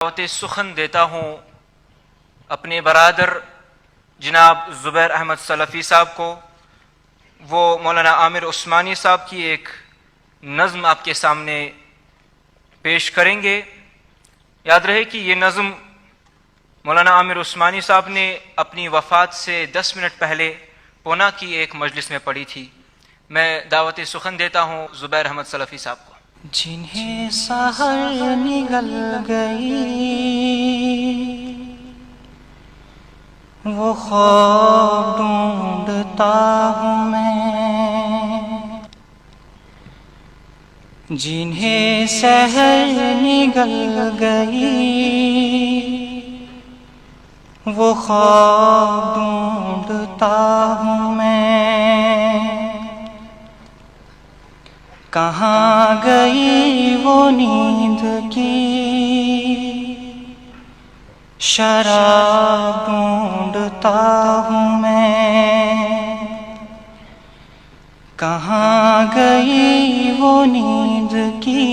दावत सुखन देता हूँ अपने बरादर जनाब ज़ुबैर अहमद सलफ़ी साहब को। वो मौलाना आमिर उस्मानी साहब की एक नज़्म आपके सामने पेश करेंगे। याद रहे कि ये नज़्म मौलाना आमिर उस्मानी साहब ने अपनी वफ़ात से 10 मिनट पहले पूना की एक मजलिस में पढ़ी थी। मैं दावत सुखन देता हूँ ज़ुबैर अहमद सलफ़ी साहब को। जिन्हें सहर निगल गई वो ख्वाब ढूंढता हूँ मैं, जिन्हें सहर निगल गई वो ख्वाब ढूंढता हूँ मैं। कहाँ गई वो नींद की शराब ढूंढता हूँ मैं। कहाँ गई वो नींद की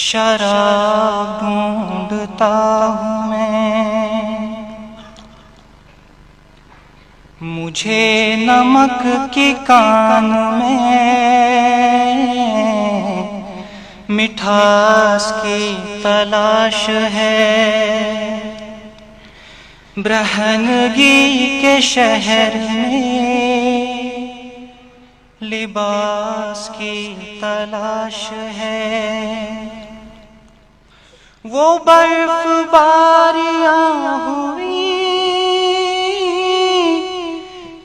शराब ढूंढता हूँ मैं। मुझे नमक की कान में मिठास की तलाश है, ब्रहनगी के शहर में लिबास की तलाश है। वो बर्फबारियां हुई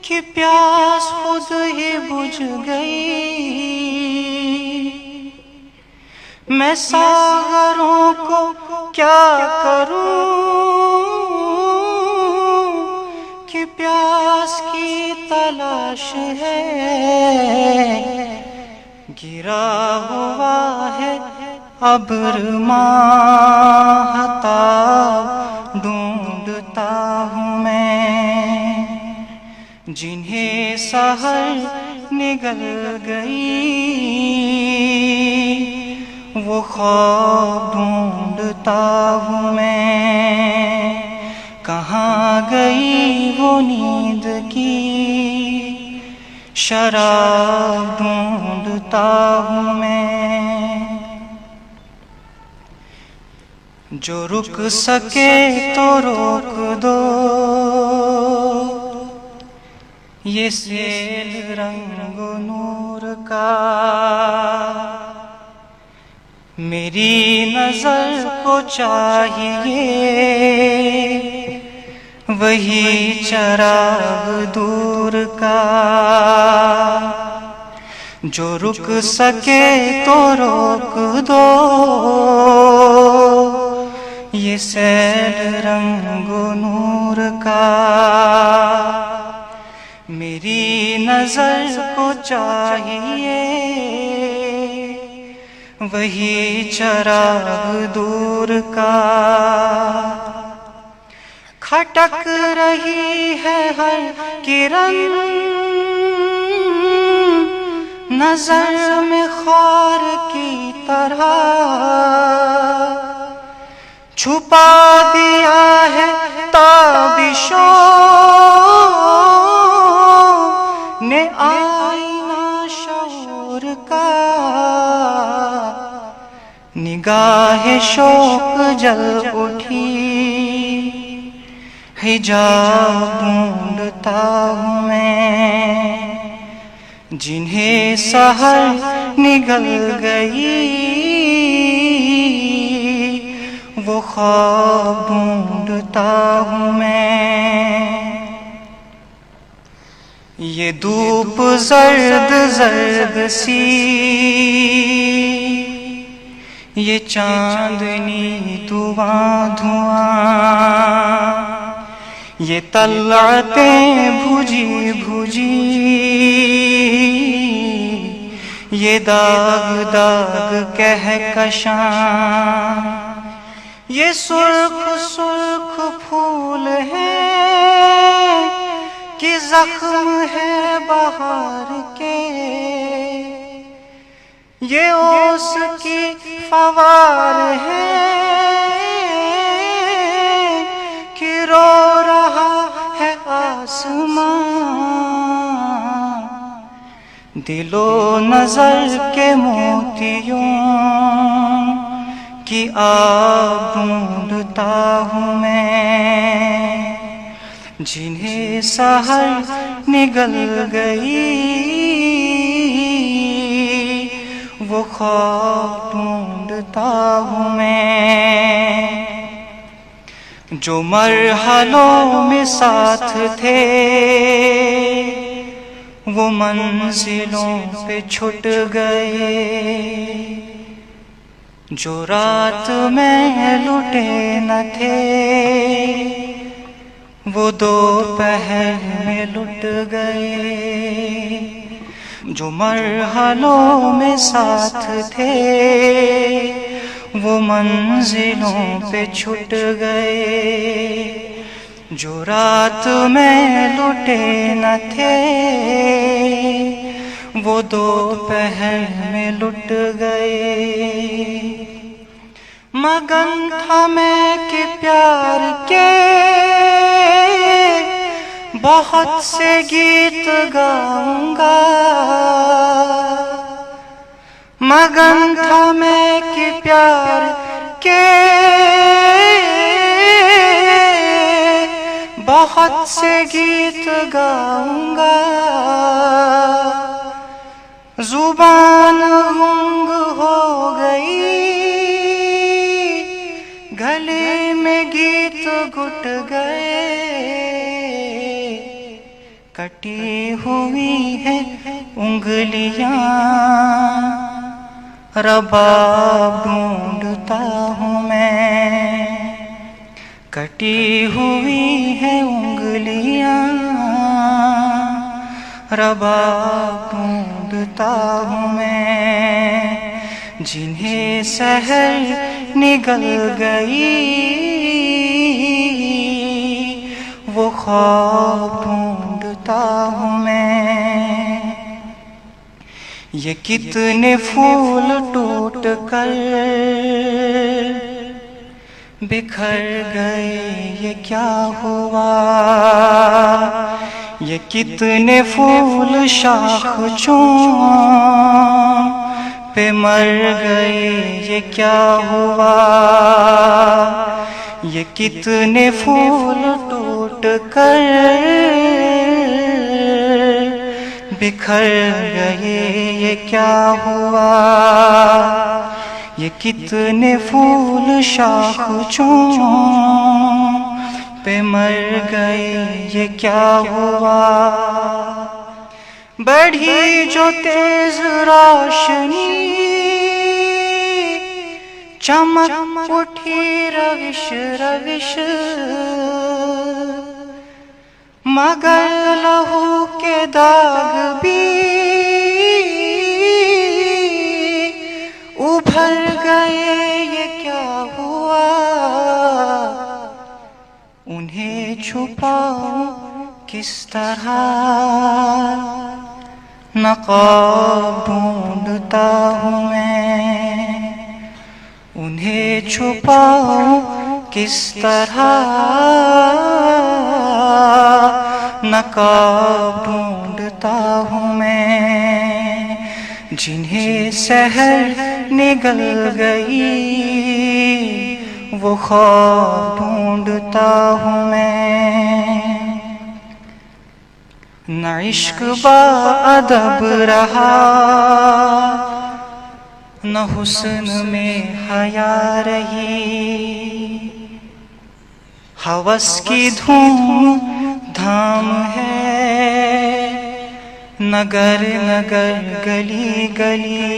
कि प्यास खुद ही बुझ गई। मैं सागरों को क्या करूं कि प्यास की तलाश है। गिरा हुआ है अब्र माहता ढूंढता हूँ मैं, जिन्हें सहर निगल गई वो ख्वाब ढूंढता हूँ मैं। कहाँ गई वो नींद की शराब ढूंढता हूँ मैं। जो रुक सके तो रोक दो ये सेल रंग नूर का, मेरी नजर को चाहिए वही चराग दूर का। जो रुक सके तो रोक दो ये सैल रंग नूर का, मेरी नजर को चाहिए वही चराग दूर का। खटक रही है हर किरण नजर में ख्वार की तरह, छुपा दिया है ताबिशों ने आईना शऊर का। निगाह शौक जल उठी हिजाब ढूंढता हूँ मैं, जिन्हें सहर निगल गई वो ख्वाब ढूंढता हूँ मैं। ये धूप जर्द जर्द सी ये चांदनी धुआं धुआं, ये तलअतें भुजी भुजी ये दाग दाग कहकशां, ये सुर्ख सुर्ख फूल है कि जख्म है बहार के, ये ओस की फवार है कि रो रहा है आसमां। दिलो नजर के मोतियों की आग ढूंढता हूँ मैं, जिन्हें सहर निगल गई वो ख्वाब ढूंढता हूँ मैं। जो मरहलों में साथ थे वो मंजिलों पे छूट गए, जो रात में लुटे न थे वो दोपहर में लुट गए। जो मरहलों में साथ थे वो मंजिलों पे छूट गए, जो रात में लुटे न थे वो दोपहर में लुट गए। मगन था मैं कि प्यार के बहुत से गीत गाऊंगा, मगन था मैं कि प्यार के बहुत से गीत गाऊंगा। जुबान गुंग हो गई, गले में गीत घुट गए, कटी हुई है उंगलियां रबाब ढूंढता हूँ मैं, कटी हुई है उंगलियां रबाब ढूंढता हूँ मैं, जिन्हें सहर निगल गई वो ख्वाब ढूंढता हूँ मैं। ये कितने फूल टूट कर बिखर गए, ये क्या हुआ? ये कितने फूल शाख चूम पे मर गए, ये क्या हुआ? ये कितने फूल टूट कर बिखर गए, ये क्या हुआ? ये कितने फूल शाख चूम पे मर गए, ये क्या हुआ? बढ़ी जो तेज रोशनी चमक उठी रविश रविश, मगर लहू के दाग भी उभर गए, ये क्या हुआ? उन्हें छुपाऊं किस तरह, नकाब ढूंढता हूँ मैं, उन्हें छुपाऊं किस तरह, नकाब ढूंढता हूँ मैं, जिन्हें सहर निगल गई वो ख्वाब ढूंढता हूँ मैं। न इश्क बाअदब रहा, न हुस्न में हया रही, हवस की धूम धाम है नगर नगर गली गली।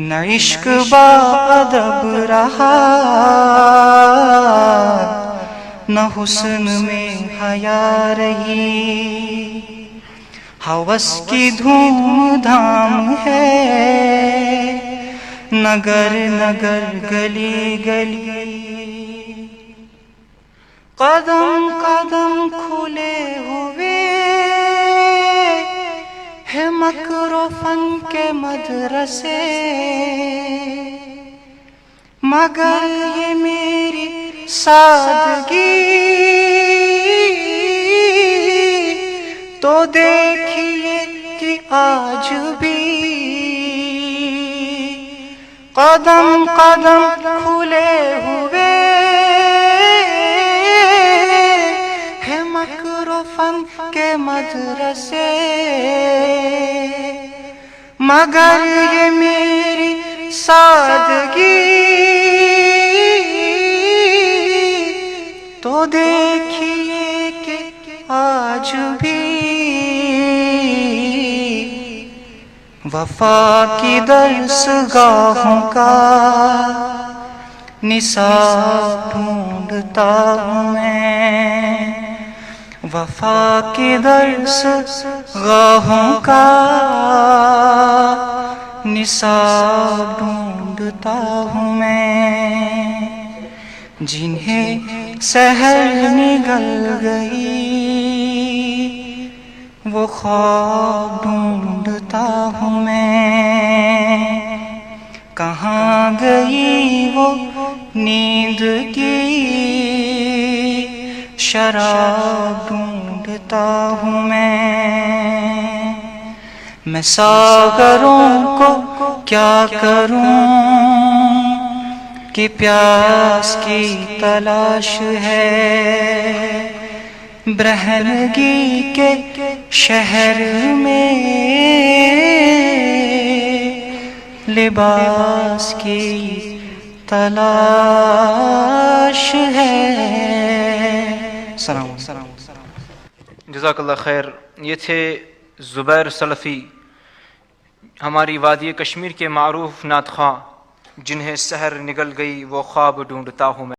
न इश्क बाअदब रहा, न हुस्न में हया रही, हवस की धूम धाम है नगर नगर गली गली। कदम कदम खुले हुए है मकर फन के मदरसे, मगर ये मेरी सादगी तो देखिए कि आज भी कदम कदम खुले हुए है मकर फन के मदरसे। मगर ये मेरी सादगी तो देखिए कि आज भी वफा की दरसगाहों का निसाब ढूंढता हूँ मैं। वफा की दरसगाहों का निसाब ढूंढता हूँ मैं। जिन्हें सहर निगल गई वो ख्वाब ढूंढता हूँ मैं। कहाँ गई वो नींद की शराब ढूंढता हूँ मैं सागरों को क्या करूं कि प्यास की तलाश है। ब्रहनगी के शहर में लिबास की तलाश है। सलाम। जज़ाकल्लाह खैर। ये थे ज़ुबैर सलफ़ी, हमारी वादी कश्मीर के मारूफ नात ख़्वां, जिन्हें सहर निगल गई वो ख्वाब ढूंढता हूँ मैं।